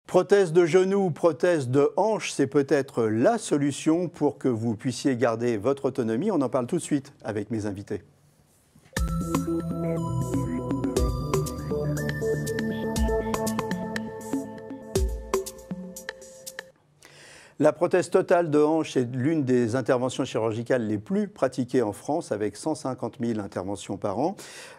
Prothèse de genou, prothèse de hanche, c'est peut-être la solution pour que vous puissiez garder votre autonomie. On en parle tout de suite avec mes invités. La prothèse totale de hanche est l'une des interventions chirurgicales les plus pratiquées en France, avec 150 000 interventions par an.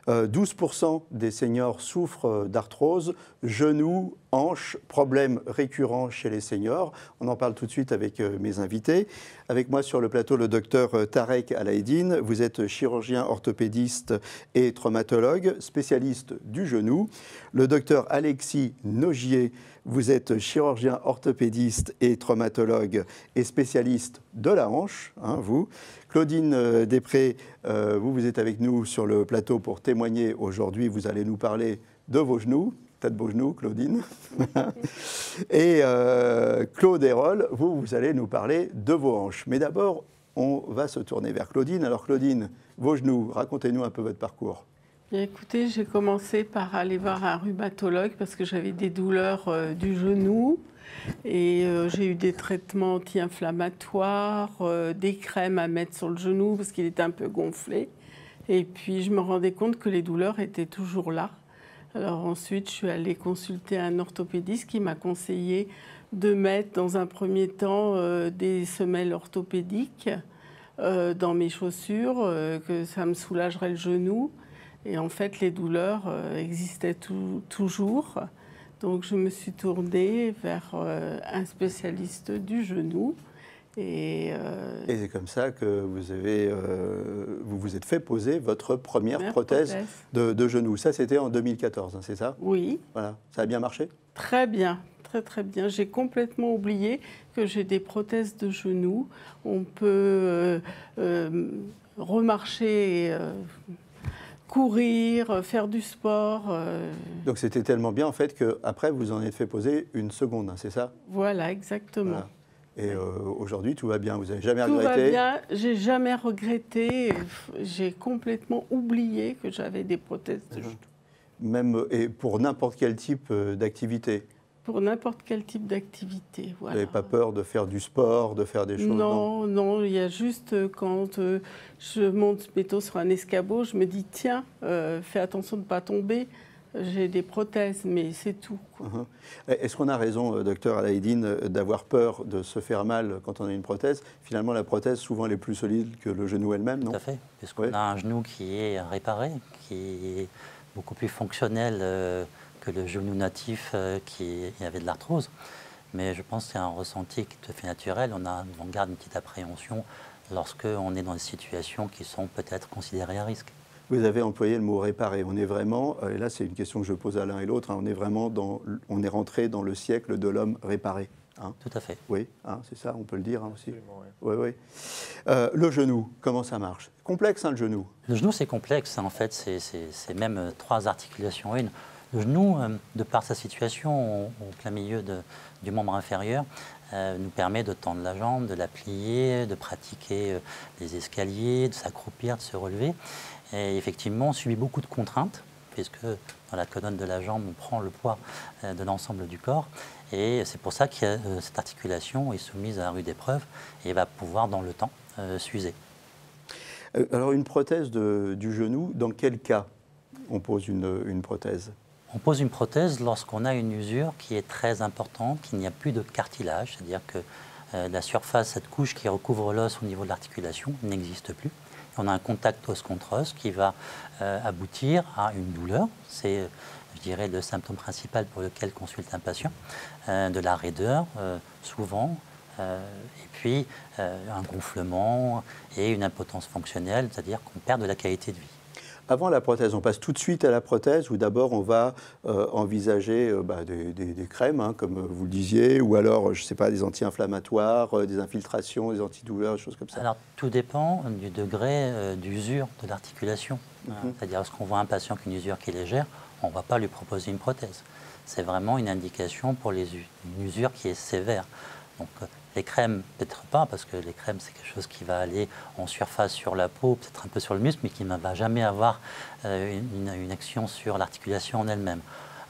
12% des seniors souffrent d'arthrose, genoux, hanches, problèmes récurrents chez les seniors. On en parle tout de suite avec mes invités. Avec moi sur le plateau, le docteur Tarek Alaeddine. Vous êtes chirurgien orthopédiste et traumatologue, spécialiste du genou. Le docteur Alexis Nogier. Vous êtes chirurgien orthopédiste et traumatologue et spécialiste de la hanche, vous. Claudine Després, vous êtes avec nous sur le plateau pour témoigner aujourd'hui. Vous allez nous parler de vos genoux. T'as de beaux genoux, Claudine. Et Claude Hérol, vous allez nous parler de vos hanches. Mais d'abord, on va se tourner vers Claudine. Alors Claudine, vos genoux, racontez-nous un peu votre parcours. Bien, écoutez, j'ai commencé par aller voir un rhumatologue parce que j'avais des douleurs du genou et j'ai eu des traitements anti-inflammatoires, des crèmes à mettre sur le genou parce qu'il était un peu gonflé. Et puis je me rendais compte que les douleurs étaient toujours là. Alors ensuite, je suis allée consulter un orthopédiste qui m'a conseillé de mettre dans un premier temps des semelles orthopédiques dans mes chaussures, que ça me soulagerait le genou. Et en fait, les douleurs existaient toujours. Donc, je me suis tournée vers un spécialiste du genou. Et c'est comme ça que vous vous êtes fait poser votre première prothèse de genou. Ça, c'était en 2014, c'est ça? Oui. Voilà. Ça a bien marché? Très bien. Très, très bien. J'ai complètement oublié que j'ai des prothèses de genou. On peut remarcher... courir, faire du sport. Donc c'était tellement bien en fait qu'après vous en êtes fait poser une seconde, c'est ça? Voilà, exactement. Voilà. Et aujourd'hui tout va bien, vous n'avez jamais regretté? Tout va bien, j'ai jamais regretté, j'ai complètement oublié que j'avais des prothèses de genoux. Même et pour n'importe quel type d'activité? Pour n'importe quel type d'activité, voilà. Vous n'avez pas peur de faire du sport, de faire des choses? Non, non, il y a juste quand je monte plutôt sur un escabeau, je me dis tiens, fais attention de ne pas tomber. J'ai des prothèses, mais c'est tout. Est-ce qu'on a raison, docteur Alaeddine, d'avoir peur de se faire mal quand on a une prothèse? Finalement, la prothèse, souvent, elle est plus solide que le genou elle-même, non? Tout à fait, puisqu'on a un genou qui est réparé, qui est beaucoup plus fonctionnel que le genou natif qui avait de l'arthrose. Mais je pense que c'est un ressenti tout à fait naturel. On garde une petite appréhension lorsqu'on est dans des situations qui sont peut-être considérées à risque. Vous avez employé le mot réparer. On est vraiment, et là c'est une question que je pose à l'un et l'autre, on est rentré dans le siècle de l'homme réparé. Tout à fait. Oui, c'est ça, on peut le dire aussi. Oui, oui. Le genou, comment ça marche? Complexe, le genou? Le genou, c'est complexe. En fait, c'est même 3 articulations. Le genou, de par sa situation au plein milieu du membre inférieur, nous permet de tendre la jambe, de la plier, de pratiquer les escaliers, de s'accroupir, de se relever. Et effectivement, on subit beaucoup de contraintes, puisque dans la colonne de la jambe, on prend le poids de l'ensemble du corps. Et c'est pour ça que cette articulation est soumise à rude épreuve et va pouvoir, dans le temps, s'user. Alors, une prothèse du genou, dans quel cas on pose une prothèse? On pose une prothèse lorsqu'on a une usure qui est très importante, qu'il n'y a plus de cartilage, c'est-à-dire que la surface, cette couche qui recouvre l'os au niveau de l'articulation, n'existe plus. On a un contact os contre os qui va aboutir à une douleur. C'est, je dirais, le symptôme principal pour lequel consulte un patient. De la raideur, souvent, et puis un gonflement et une impotence fonctionnelle, c'est-à-dire qu'on perd de la qualité de vie. Avant la prothèse, on passe tout de suite à la prothèse ou d'abord on va envisager des crèmes, comme vous le disiez, ou alors, je ne sais pas, des anti-inflammatoires, des infiltrations, des antidouleurs, des choses comme ça? Alors, tout dépend du degré d'usure de l'articulation. C'est-à-dire, lorsqu'on voit un patient qui a une usure qui est légère, on ne va pas lui proposer une prothèse. C'est vraiment une indication pour une usure qui est sévère. Donc, les crèmes, peut-être pas, parce que les crèmes, c'est quelque chose qui va aller en surface sur la peau, peut-être un peu sur le muscle, mais qui ne va jamais avoir une action sur l'articulation en elle-même.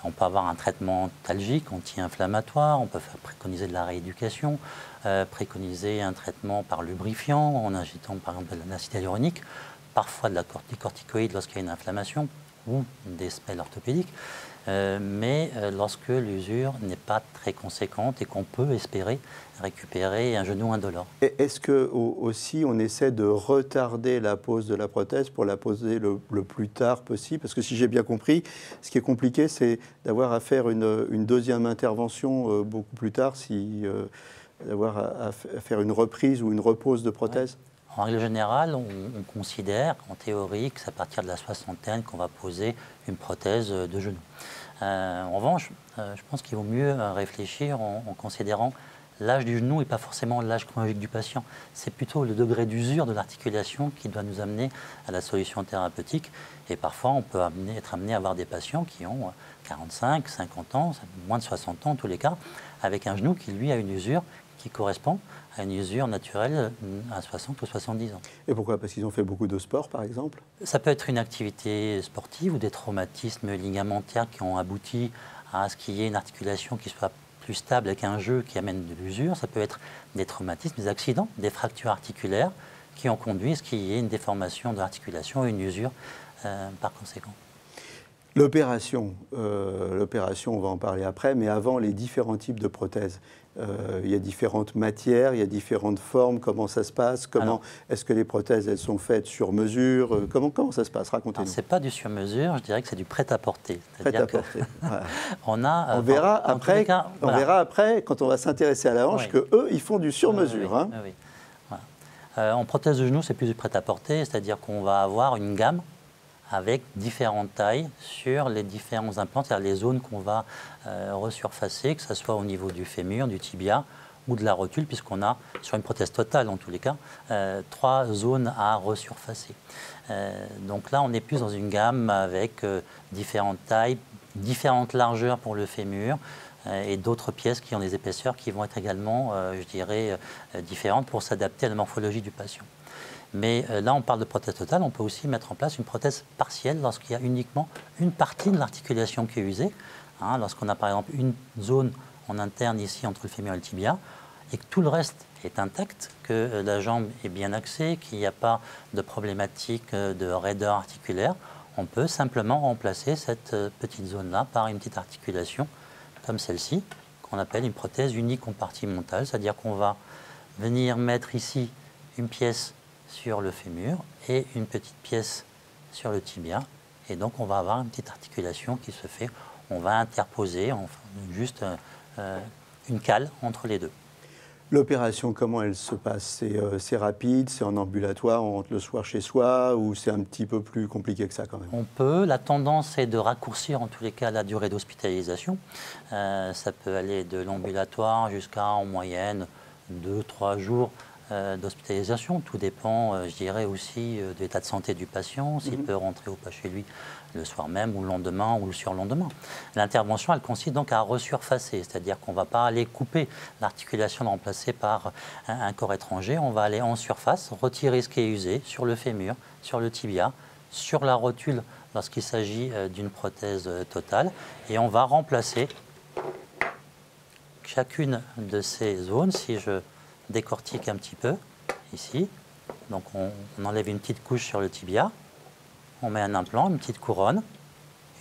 On peut avoir un traitement talgique, anti-inflammatoire, on peut préconiser de la rééducation, préconiser un traitement par lubrifiant en injectant par exemple de l'acide hyaluronique, parfois des corticoïdes lorsqu'il y a une inflammation ou des semelles orthopédiques. Mais lorsque l'usure n'est pas très conséquente et qu'on peut espérer récupérer un genou indolore. Est-ce que aussi on essaie de retarder la pose de la prothèse pour la poser le plus tard possible? Parce que si j'ai bien compris, ce qui est compliqué, c'est d'avoir à faire une deuxième intervention beaucoup plus tard, d'avoir à faire une reprise ou une repose de prothèse. Ouais. En règle générale, on considère en théorie que c'est à partir de la soixantaine qu'on va poser une prothèse de genou. En revanche, je pense qu'il vaut mieux réfléchir en considérant l'âge du genou et pas forcément l'âge chronologique du patient. C'est plutôt le degré d'usure de l'articulation qui doit nous amener à la solution thérapeutique. Et parfois, on peut être amené à avoir des patients qui ont 45, 50 ans, moins de 60 ans en tous les cas, avec un genou qui, lui, a une usure qui correspond à une usure naturelle à 60 ou 70 ans. Et pourquoi? Parce qu'ils ont fait beaucoup de sport, par exemple? Ça peut être une activité sportive ou des traumatismes ligamentaires qui ont abouti à ce qu'il y ait une articulation qui soit plus stable avec un jeu qui amène de l'usure. Ça peut être des traumatismes, des accidents, des fractures articulaires qui ont conduit à ce qu'il y ait une déformation de l'articulation et une usure par conséquent. L'opération, on va en parler après, mais avant, les différents types de prothèses. Il y a différentes matières, il y a différentes formes, comment ça se passe, est-ce que les prothèses elles sont faites sur mesure, comment ça se passe, racontez-nous. Ce n'est pas du sur mesure, je dirais que c'est du prêt-à-porter. Prêt-à-porter. Ouais. On verra après, quand on va s'intéresser à la hanche, oui, qu'eux, ils font du sur mesure. Oui, oui. Voilà. En prothèse de genou, c'est plus du prêt-à-porter, c'est-à-dire qu'on va avoir une gamme avec différentes tailles sur les différents implants, c'est-à-dire les zones qu'on va resurfacer, que ce soit au niveau du fémur, du tibia ou de la rotule, puisqu'on a, sur une prothèse totale en tous les cas, 3 zones à resurfacer. Donc là, on est plus dans une gamme avec différentes tailles, différentes largeurs pour le fémur, et d'autres pièces qui ont des épaisseurs qui vont être également, je dirais, différentes pour s'adapter à la morphologie du patient. Mais là, on parle de prothèse totale, on peut aussi mettre en place une prothèse partielle lorsqu'il y a uniquement une partie de l'articulation qui est usée. Hein, lorsqu'on a par exemple une zone en interne ici entre le fémur et le tibia, et que tout le reste est intact, que la jambe est bien axée, qu'il n'y a pas de problématique de raideur articulaire, on peut simplement remplacer cette petite zone-là par une petite articulation comme celle-ci, qu'on appelle une prothèse unicompartimentale, c'est-à-dire qu'on va venir mettre ici une pièce sur le fémur et une petite pièce sur le tibia. Et donc, on va avoir une petite articulation qui se fait. On va interposer juste une cale entre les deux. L'opération, comment elle se passe? C'est rapide, c'est en ambulatoire, on rentre le soir chez soi, ou c'est un petit peu plus compliqué que ça quand même? On peut. La tendance est de raccourcir en tous les cas la durée d'hospitalisation. Ça peut aller de l'ambulatoire jusqu'à en moyenne 2-3 jours d'hospitalisation. Tout dépend, je dirais, aussi de l'état de santé du patient, s'il peut rentrer ou pas chez lui le soir même ou le lendemain ou le surlendemain. L'intervention, elle consiste donc à resurfacer, c'est-à-dire qu'on ne va pas aller couper l'articulation remplacée par un corps étranger, on va aller en surface, retirer ce qui est usé sur le fémur, sur le tibia, sur la rotule lorsqu'il s'agit d'une prothèse totale, et on va remplacer chacune de ces zones. Si je décortique un petit peu, ici. Donc on enlève une petite couche sur le tibia, on met un implant, une petite couronne,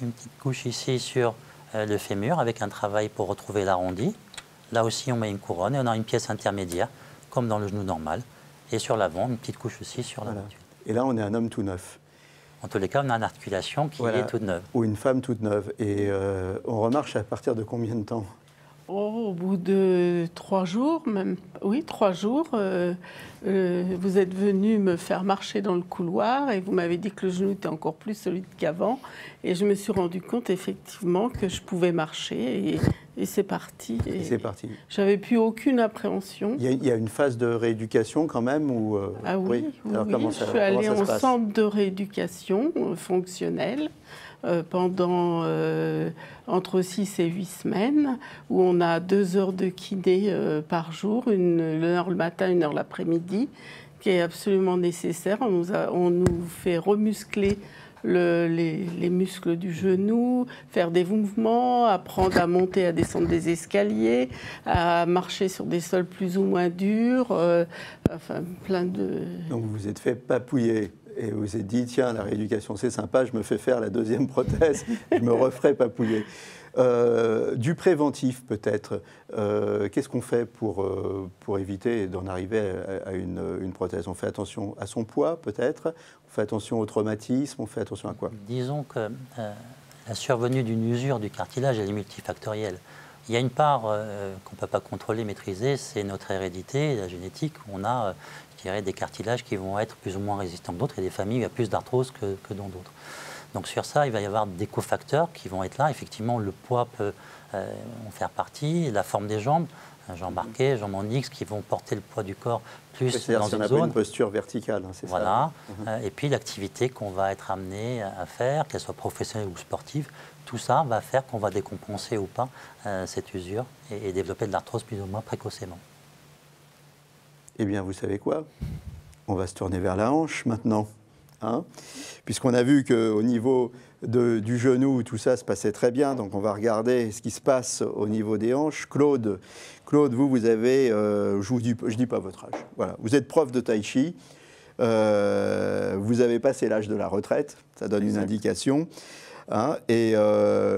une petite couche ici sur le fémur avec un travail pour retrouver l'arrondi. Là aussi on met une couronne et on a une pièce intermédiaire, comme dans le genou normal. Et sur l'avant, une petite couche aussi sur la rotule. Et là on est un homme tout neuf. En tous les cas, on a une articulation qui est toute neuve. Ou une femme toute neuve. Et on remarche à partir de combien de temps? Au bout de 3 jours, même, oui, 3 jours, vous êtes venu me faire marcher dans le couloir et vous m'avez dit que le genou était encore plus solide qu'avant. Et je me suis rendu compte effectivement que je pouvais marcher et c'est parti. Et c'est parti. J'avais plus aucune appréhension. Il y a une phase de rééducation quand même ou Ah oui, oui, Alors, oui. Je suis allée en centre de rééducation fonctionnelle. Pendant entre 6 et 8 semaines, où on a 2 heures de kiné par jour, une heure le matin, une heure l'après-midi, qui est absolument nécessaire. On nous fait remuscler les muscles du genou, faire des mouvements, apprendre à monter, à descendre des escaliers, à marcher sur des sols plus ou moins durs, enfin plein de... Donc vous vous êtes fait papouiller et vous vous êtes dit, tiens, la rééducation c'est sympa, je me fais faire la deuxième prothèse, je me referai papouiller. Du préventif peut-être, qu'est-ce qu'on fait pour éviter d'en arriver à une prothèse? On fait attention à son poids peut-être, on fait attention au traumatisme, on fait attention à quoi? Disons que la survenue d'une usure du cartilage, elle est multifactorielle. Il y a une part qu'on ne peut pas contrôler, maîtriser, c'est notre hérédité, la génétique. On a, je dirais, des cartilages qui vont être plus ou moins résistants que d'autres, et des familles où il y a plus d'arthrose que dans d'autres. Donc sur ça, il va y avoir des cofacteurs qui vont être là. Effectivement, le poids peut en faire partie, la forme des jambes, jambes arquées, jambes en X, qui vont porter le poids du corps plus dans une zone. Une posture verticale, hein, c'est voilà. ça. Et puis l'activité qu'on va être amené à faire, qu'elle soit professionnelle ou sportive, tout ça va faire qu'on va décompenser ou pas cette usure et développer de l'arthrose plus ou moins précocement. Eh bien, vous savez quoi? On va se tourner vers la hanche maintenant. Hein, puisqu'on a vu qu'au niveau du genou, tout ça se passait très bien, donc on va regarder ce qui se passe au niveau des hanches. Claude, vous avez, je dis pas votre âge, voilà, vous êtes prof de tai chi, vous avez passé l'âge de la retraite, ça donne une indication, hein, et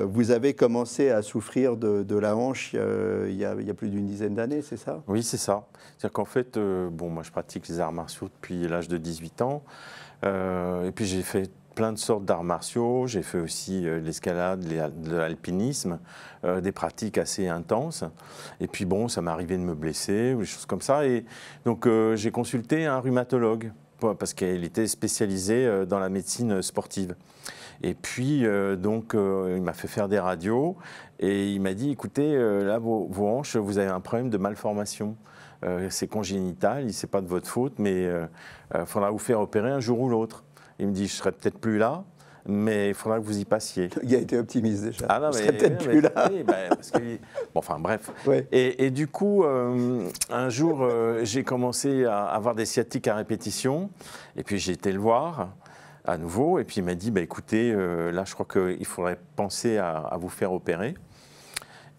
vous avez commencé à souffrir de la hanche il y a plus d'une dizaine d'années, c'est ça? Oui, c'est ça. C'est-à-dire qu'en fait, moi je pratique les arts martiaux depuis l'âge de 18 ans. Et puis j'ai fait plein de sortes d'arts martiaux, j'ai fait aussi l'escalade, de l'alpinisme, des pratiques assez intenses. Et puis bon, ça m'est arrivé de me blesser, ou des choses comme ça. Et donc j'ai consulté un rhumatologue, parce qu'il était spécialisé dans la médecine sportive. Et puis donc il m'a fait faire des radios, et il m'a dit, écoutez, là vos hanches, vous avez un problème de malformation. C'est congénital, c'est pas de votre faute, mais il faudra vous faire opérer un jour ou l'autre. Il me dit, je serai peut-être plus là, mais il faudra que vous y passiez. Il a été optimiste déjà. Ah non, je serai peut-être plus là. Oui, parce que, bon, enfin bref. Ouais. Et du coup, un jour, j'ai commencé à avoir des sciatiques à répétition, et puis j'ai été le voir à nouveau, et puis il m'a dit, écoutez, là je crois qu'il faudrait penser à vous faire opérer.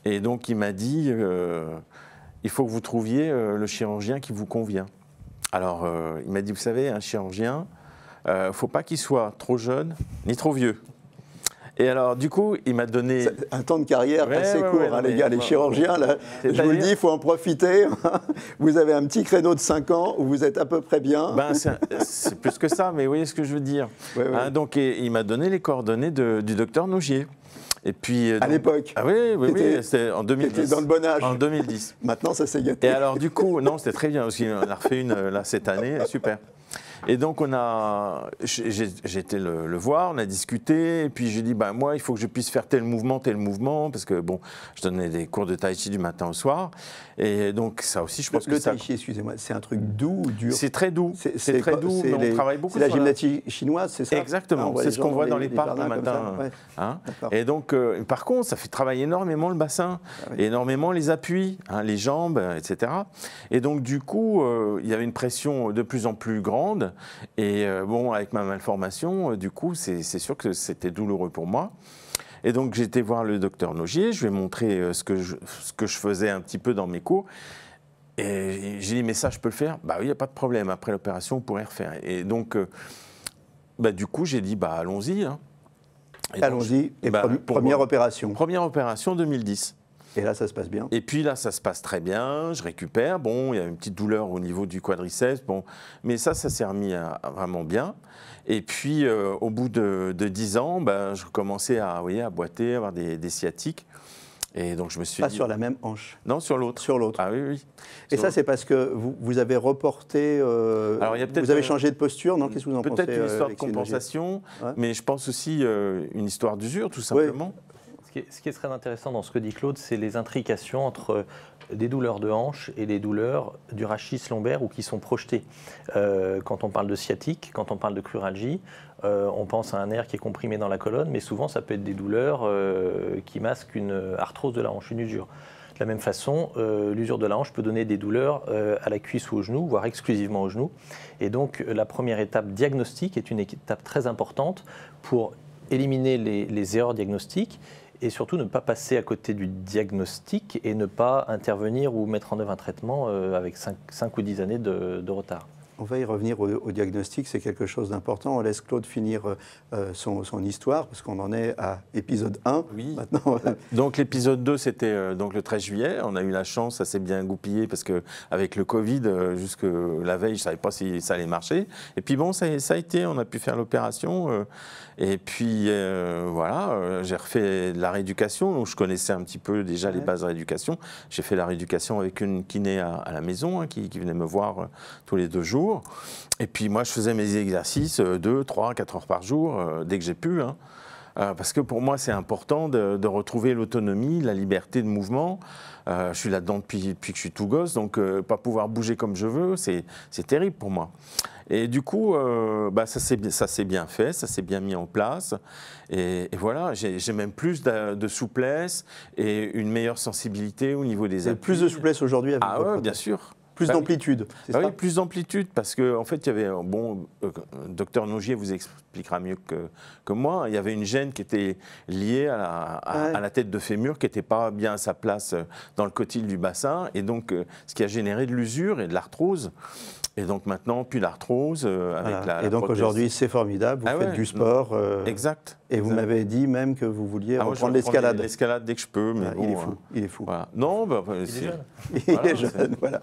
Et donc il m'a dit, il faut que vous trouviez le chirurgien qui vous convient. Alors, il m'a dit, vous savez, un chirurgien, il ne faut pas qu'il soit trop jeune ni trop vieux. Et alors, du coup, il m'a donné... Un temps de carrière assez court, hein, les gars, les chirurgiens, là, je vous le dis, il faut en profiter. Vous avez un petit créneau de 5 ans où vous êtes à peu près bien. C'est plus que ça, mais vous voyez ce que je veux dire. Ouais, ouais. Hein, donc, il m'a donné les coordonnées du docteur Nogier. Et puis, à l'époque. Ah oui, c'était en 2010. C'était dans le bon âge. En 2010. Maintenant, ça s'est gâté. Et alors, du coup, non, c'était très bien, parce qu'il en a refait une là, cette année, super. Et donc, j'ai été le voir, on a discuté, et puis j'ai dit, moi, il faut que je puisse faire tel mouvement, parce que, bon, je donnais des cours de tai chi du matin au soir, et donc, ça aussi, je pense que ça... Le tai chi, excusez-moi, c'est un truc doux ou dur? C'est très doux, c'est très doux, mais on travaille beaucoup sur la gymnastique chinoise, c'est ça? Exactement, c'est ce qu'on voit dans les parcs le matin. Ouais. Hein, et donc, par contre, ça fait travailler énormément le bassin, énormément les appuis, hein, les jambes, etc. Et donc, du coup, il y avait une pression de plus en plus grande. Et bon, avec ma malformation, du coup, c'est sûr que c'était douloureux pour moi. Et donc, j'ai été voir le docteur Nogier, je lui ai montré ce que je faisais un petit peu dans mes cours. Et j'ai dit, mais ça, je peux le faire? Oui, il n'y a pas de problème. Après l'opération, on pourrait refaire. Et donc, du coup, j'ai dit, allons-y. Hein. Allons-y. Et première opération. Première opération 2010. Et là, ça se passe bien. Et puis là, ça se passe très bien, je récupère. Bon, il y a une petite douleur au niveau du quadriceps, bon, mais ça s'est remis à vraiment bien. Et puis, au bout de 10 ans, je commençais à boiter, à avoir des sciatiques. Et donc, je me suis dit... Pas sur la même hanche? Non, sur l'autre. Sur l'autre. Ah oui, oui. Et ça, c'est parce que vous avez reporté... Alors, vous avez changé de posture, non? Qu'est-ce que vous en pensez? Peut-être une histoire de compensation, mais je pense aussi une histoire d'usure, tout simplement. Oui. Ce qui est très intéressant dans ce que dit Claude, c'est les intrications entre des douleurs de hanche et les douleurs du rachis lombaire ou qui sont projetées. Quand on parle de sciatique, quand on parle de cruralgie, on pense à un nerf qui est comprimé dans la colonne, mais souvent ça peut être des douleurs qui masquent une arthrose de la hanche, une usure. De la même façon, l'usure de la hanche peut donner des douleurs à la cuisse ou au genou, voire exclusivement au genou. Et donc, la première étape diagnostique est une étape très importante pour éliminer les erreurs diagnostiques et surtout ne pas passer à côté du diagnostic et ne pas intervenir ou mettre en œuvre un traitement avec 5 ou 10 années de retard. On va y revenir au diagnostic, c'est quelque chose d'important. On laisse Claude finir son histoire, parce qu'on en est à épisode 1. Oui. Maintenant, donc l'épisode 2, c'était donc le 13 juillet. On a eu la chance, ça s'est bien goupillé, parce qu'avec le Covid, jusque la veille, je ne savais pas si ça allait marcher. Et puis bon, ça a été, on a pu faire l'opération. Et puis voilà, j'ai refait de la rééducation. Donc je connaissais un petit peu déjà les bases de rééducation. J'ai fait la rééducation avec une kiné à la maison, qui venait me voir tous les 2 jours. Et puis moi, je faisais mes exercices 2, 3, 4 heures par jour, dès que j'ai pu. Parce que pour moi, c'est important de retrouver l'autonomie, la liberté de mouvement. Je suis là-dedans depuis que je suis tout gosse, donc pas pouvoir bouger comme je veux, c'est terrible pour moi. Et du coup, ça s'est bien fait, ça s'est bien mis en place. Et voilà, j'ai même plus de souplesse et une meilleure sensibilité au niveau des appuis. plus de souplesse aujourd'hui avec Ah ouais, bien sûr. Plus d'amplitude, c'est ça? Oui, plus d'amplitude, parce qu'en fait, il y avait, docteur Nogier vous expliquera mieux que moi, il y avait une gêne qui était liée à la tête de fémur, qui n'était pas bien à sa place dans le cotyle du bassin, et donc ce qui a généré de l'usure et de l'arthrose. Et donc maintenant, plus l'arthrose avec la Et donc prothèse. aujourd'hui, c'est formidable, vous faites du sport. Exact. Et vous m'avez dit même que vous vouliez reprendre l'escalade. L'escalade dès que je peux. Mais bon, il est fou. Voilà. Non, il est jeune, voilà.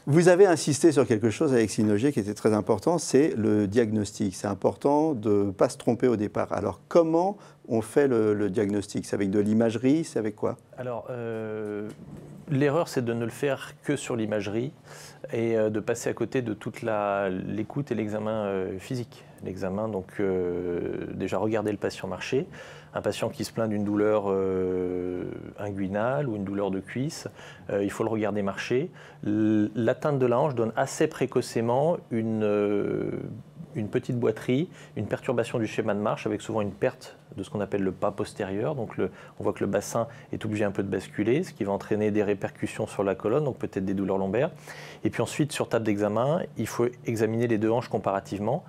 Vous avez insisté sur quelque chose, Alexis Nogier, qui était très important, c'est le diagnostic. C'est important de ne pas se tromper au départ. Alors, comment on fait le diagnostic? C'est avec de l'imagerie? C'est avec quoi? Alors, l'erreur, c'est de ne le faire que sur l'imagerie et de passer à côté de toute l'écoute et l'examen physique. L'examen, donc, déjà regarder le patient marcher. Un patient qui se plaint d'une douleur inguinale ou une douleur de cuisse, il faut le regarder marcher. L'atteinte de la hanche donne assez précocement une petite boiterie, une perturbation du schéma de marche avec souvent une perte de ce qu'on appelle le pas postérieur. Donc on voit que le bassin est obligé un peu de basculer, ce qui va entraîner des répercussions sur la colonne, donc peut-être des douleurs lombaires. Et puis ensuite, sur table d'examen, il faut examiner les 2 hanches comparativement,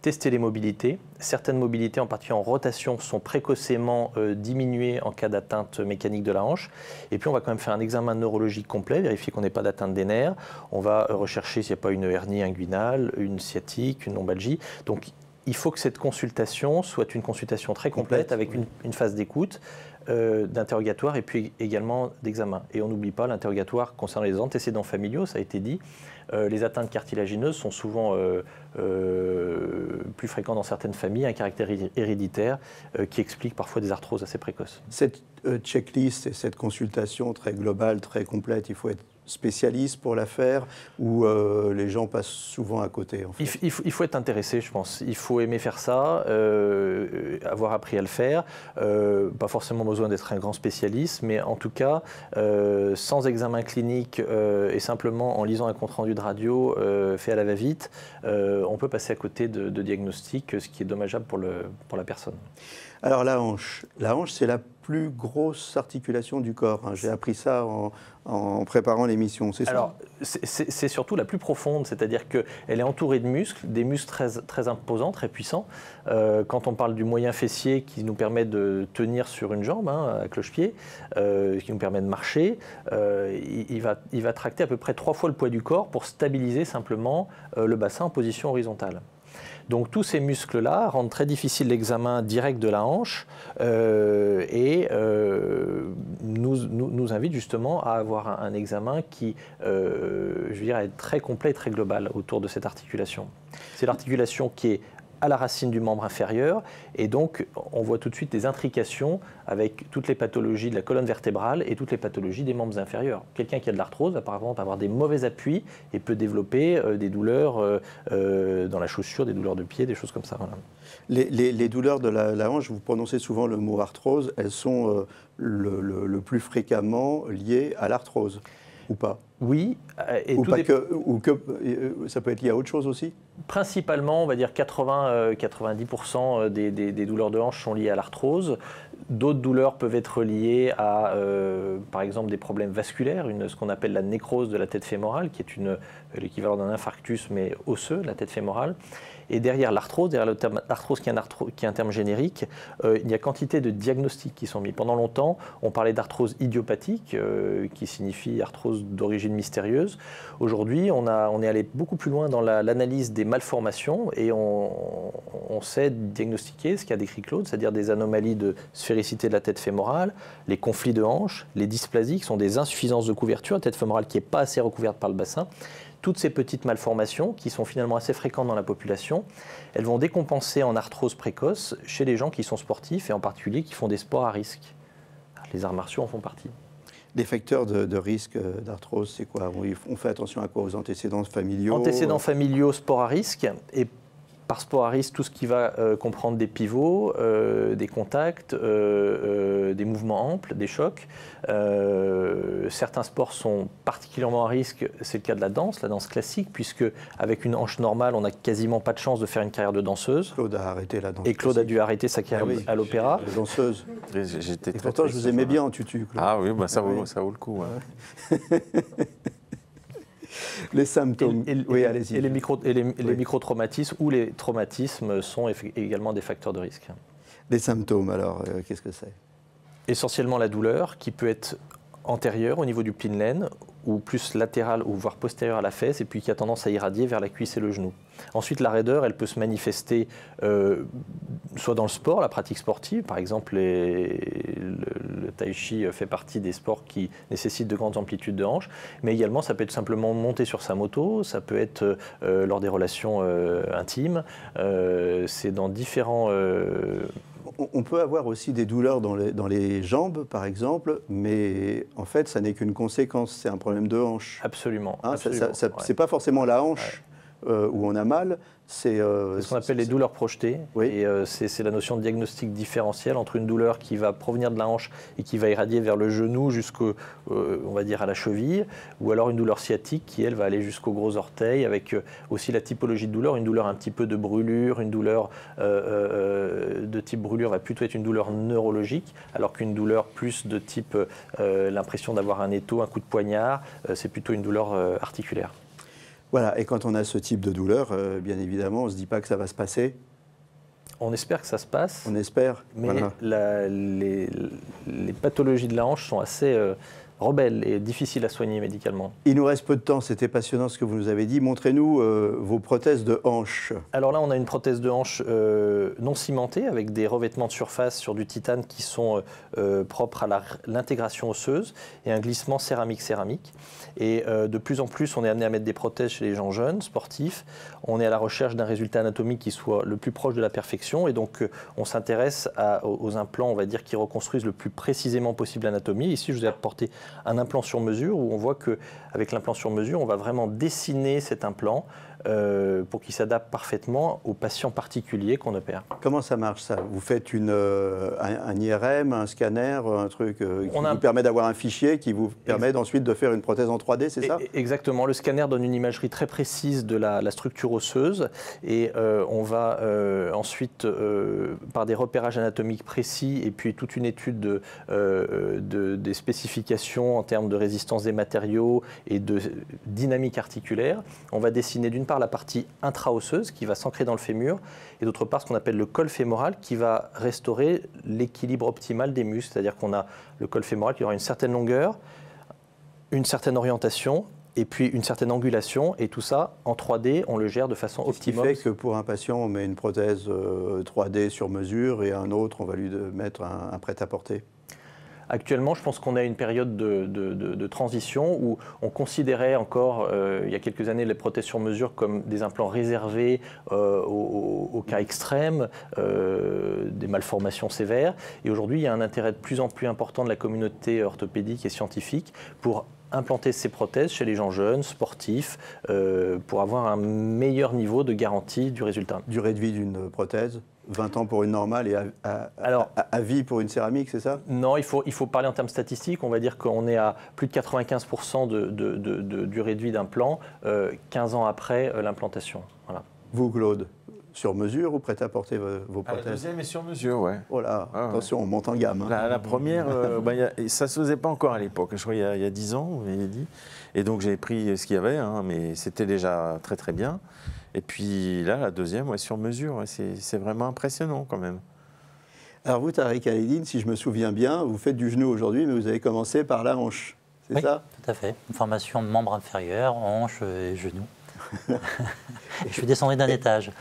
tester les mobilités. Certaines mobilités, en particulier en rotation, sont précocement diminuées en cas d'atteinte mécanique de la hanche. Et puis, on va quand même faire un examen neurologique complet, vérifier qu'on n'ait pas d'atteinte des nerfs. On va rechercher s'il n'y a pas une hernie inguinale, une sciatique, une lombalgie. Donc, il faut que cette consultation soit une consultation très complète avec une phase d'écoute, d'interrogatoire et puis également d'examen. Et on n'oublie pas l'interrogatoire concernant les antécédents familiaux, ça a été dit. Les atteintes cartilagineuses sont souvent plus fréquentes dans certaines familles, un caractère héréditaire qui explique parfois des arthroses assez précoces. Cette checklist et cette consultation très globale, très complète, il faut être spécialiste pour la faire ou les gens passent souvent à côté en fait? Il faut être intéressé, je pense. Il faut aimer faire ça, avoir appris à le faire. Pas forcément besoin d'être un grand spécialiste, mais en tout cas, sans examen clinique et simplement en lisant un compte-rendu de radio fait à la va-vite, on peut passer à côté de diagnostics, ce qui est dommageable pour la personne. Alors la hanche, c'est la plus grosse articulation du corps. J'ai appris ça en préparant l'émission, c'est ça? Alors, c'est surtout la plus profonde, c'est-à-dire qu'elle est entourée de muscles, des muscles très, très imposants, très puissants. Quand on parle du moyen fessier qui nous permet de tenir sur une jambe, à cloche-pied, qui nous permet de marcher, il va tracter à peu près 3 fois le poids du corps pour stabiliser simplement le bassin en position horizontale. Donc tous ces muscles-là rendent très difficile l'examen direct de la hanche et nous invite justement à avoir un examen qui, je dirais, est très complet et très global autour de cette articulation. C'est l'articulation qui est à la racine du membre inférieur et donc on voit tout de suite des intrications avec toutes les pathologies de la colonne vertébrale et toutes les pathologies des membres inférieurs. Quelqu'un qui a de l'arthrose va par exemple avoir des mauvais appuis et peut développer des douleurs dans la chaussure, des douleurs de pied, des choses comme ça. Voilà. Les douleurs de la hanche, vous prononcez souvent le mot arthrose, elles sont le plus fréquemment liées à l'arthrose, ou pas? Oui. Et ou pas ça peut être lié à autre chose aussi? Principalement, on va dire 80-90% des douleurs de hanche sont liées à l'arthrose. D'autres douleurs peuvent être liées à, par exemple, des problèmes vasculaires, ce qu'on appelle la nécrose de la tête fémorale, qui est l'équivalent d'un infarctus, mais osseux, la tête fémorale. Et derrière l'arthrose, derrière le terme arthrose qui est un terme générique, il y a quantité de diagnostics qui sont mis. Pendant longtemps, on parlait d'arthrose idiopathique, qui signifie arthrose d'origine mystérieuse. Aujourd'hui, on est allé beaucoup plus loin dans l'analyse des malformations et on sait diagnostiquer ce qu'a décrit Claude, c'est-à-dire des anomalies de sphéricité de la tête fémorale, les conflits de hanches, les dysplasies, qui sont des insuffisances de couverture, la tête fémorale qui n'est pas assez recouverte par le bassin. Toutes ces petites malformations, qui sont finalement assez fréquentes dans la population, elles vont décompenser en arthrose précoce chez les gens qui sont sportifs et en particulier qui font des sports à risque. Les arts martiaux en font partie. Les facteurs de risque d'arthrose, c'est quoi? On fait attention à quoi? Aux antécédents familiaux? Antécédents familiaux, sport à risque. Et par sport à risque, tout ce qui va comprendre des pivots, des contacts, des mouvements amples, des chocs. Certains sports sont particulièrement à risque, c'est le cas de la danse classique, puisque avec une hanche normale, on n'a quasiment pas de chance de faire une carrière de danseuse. Claude a arrêté la danse. Et Claude a dû arrêter sa carrière à l'opéra. Danseuse. J'étais Et pourtant, je vous aimais bien en tutu, Claude. Ah oui, bah ça vaut le coup. Ouais. Les symptômes. Oui, allez-y. Et les microtraumatismes ou les traumatismes sont également des facteurs de risque. Les symptômes, alors, qu'est-ce que c'est? Essentiellement la douleur, qui peut être antérieure au niveau du pli de laine, ou plus latérale, ou voire postérieure à la fesse, et puis qui a tendance à irradier vers la cuisse et le genou. Ensuite, la raideur, elle peut se manifester soit dans le sport, la pratique sportive, par exemple le tai chi fait partie des sports qui nécessitent de grandes amplitudes de hanches, mais également ça peut être simplement monter sur sa moto, ça peut être lors des relations intimes, c'est dans différents... On peut avoir aussi des douleurs dans les jambes, par exemple, mais en fait, ça n'est qu'une conséquence, c'est un problème de hanche. Absolument. Hein, absolument c'est pas forcément la hanche où on a mal, c'est ce qu'on appelle les douleurs projetées. Oui. Et c'est la notion de diagnostic différentiel entre une douleur qui va provenir de la hanche et qui va irradier vers le genou jusqu'au, on va dire, à la cheville, ou alors une douleur sciatique qui, elle, va aller jusqu'au gros orteil, avec aussi la typologie de douleur, une douleur un petit peu de brûlure, une douleur de type brûlure va plutôt être une douleur neurologique, alors qu'une douleur plus de type l'impression d'avoir un étau, un coup de poignard, c'est plutôt une douleur articulaire. Voilà, et quand on a ce type de douleur, bien évidemment, on ne se dit pas que ça va se passer. On espère que ça se passe. On espère. Mais voilà. les pathologies de la hanche sont assez rebelles et difficiles à soigner médicalement. Il nous reste peu de temps, c'était passionnant ce que vous nous avez dit. Montrez-nous vos prothèses de hanche. Alors là, on a une prothèse de hanche non cimentée avec des revêtements de surface sur du titane qui sont propres à l'intégration osseuse et un glissement céramique-céramique. Et de plus en plus, on est amené à mettre des prothèses chez les gens jeunes, sportifs. On est à la recherche d'un résultat anatomique qui soit le plus proche de la perfection. Et donc, on s'intéresse aux implants, on va dire, qui reconstruisent le plus précisément possible l'anatomie. Ici, je vous ai apporté un implant sur mesure où on voit qu'avec l'implant sur mesure, on va vraiment dessiner cet implant pour qu'il s'adapte parfaitement aux patients particuliers qu'on opère. Comment ça marche ça? Vous faites un IRM, un scanner, un truc qui vous permet d'avoir un fichier qui vous permet ensuite de faire une prothèse en 3D, c'est ça? Exactement. Le scanner donne une imagerie très précise de la structure osseuse et on va ensuite, par des repérages anatomiques précis et puis toute une étude des spécifications en termes de résistance des matériaux et de dynamique articulaire, on va dessiner d'une part la partie intra-osseuse qui va s'ancrer dans le fémur et d'autre part ce qu'on appelle le col fémoral qui va restaurer l'équilibre optimal des muscles, c'est-à-dire qu'on a le col fémoral qui aura une certaine longueur, une certaine orientation et puis une certaine angulation et tout ça en 3D on le gère de façon optimum. Ce qui fait que pour un patient on met une prothèse 3D sur mesure et un autre on va lui mettre un prêt-à-porter. Actuellement, je pense qu'on a une période de transition où on considérait encore, il y a quelques années, les prothèses sur mesure comme des implants réservés aux cas extrêmes, des malformations sévères. Et aujourd'hui, il y a un intérêt de plus en plus important de la communauté orthopédique et scientifique pour implanter ces prothèses chez les gens jeunes, sportifs, pour avoir un meilleur niveau de garantie du résultat. Durée de vie d'une prothèse ? 20 ans pour une normale et à vie pour une céramique, c'est ça? Non, il faut parler en termes statistiques. On va dire qu'on est à plus de 95% de durée de vie d'un plan, 15 ans après l'implantation. Voilà. Vous, Claude, sur mesure ou prêt à porter vos La prothèses? deuxième est sur mesure, ouais. Oh là, Ah ouais. attention, on monte en gamme. Hein. La première, ça ne se faisait pas encore à l'époque. Je crois il y a 10 ans, vous m'avez dit. Et donc j'ai pris ce qu'il y avait, hein, mais c'était déjà très très bien. Et puis là, la deuxième, ouais, sur mesure, ouais, c'est vraiment impressionnant quand même. Alors vous, Tariq Al-Aidine, si je me souviens bien, vous faites du genou aujourd'hui, mais vous avez commencé par la hanche, c'est Oui, ça? tout à fait. Une formation de membres inférieurs, hanches et genoux. Je suis descendu d'un étage.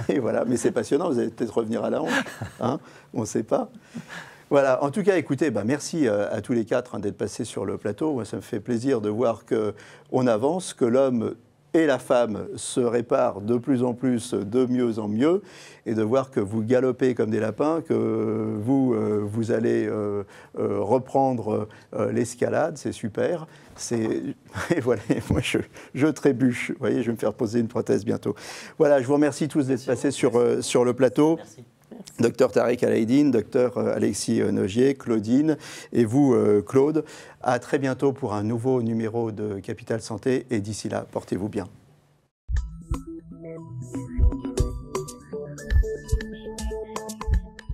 Et voilà, mais c'est passionnant, vous allez peut-être revenir à la hanche, hein, on ne sait pas. Voilà, en tout cas, écoutez, merci à tous les quatre d'être passés sur le plateau. Moi, ça me fait plaisir de voir qu'on avance, que l'homme et la femme se réparent de plus en plus, de mieux en mieux, et de voir que vous galopez comme des lapins, que vous allez reprendre l'escalade, c'est super. Et voilà, moi je trébuche, vous voyez, je vais me faire poser une prothèse bientôt. Voilà, je vous remercie tous d'être passés sur le plateau. Merci. Docteur Tariq Al-Aidine, docteur Alexis Nogier, Claudine et vous, Claude. À très bientôt pour un nouveau numéro de Capital Santé et d'ici là, portez-vous bien.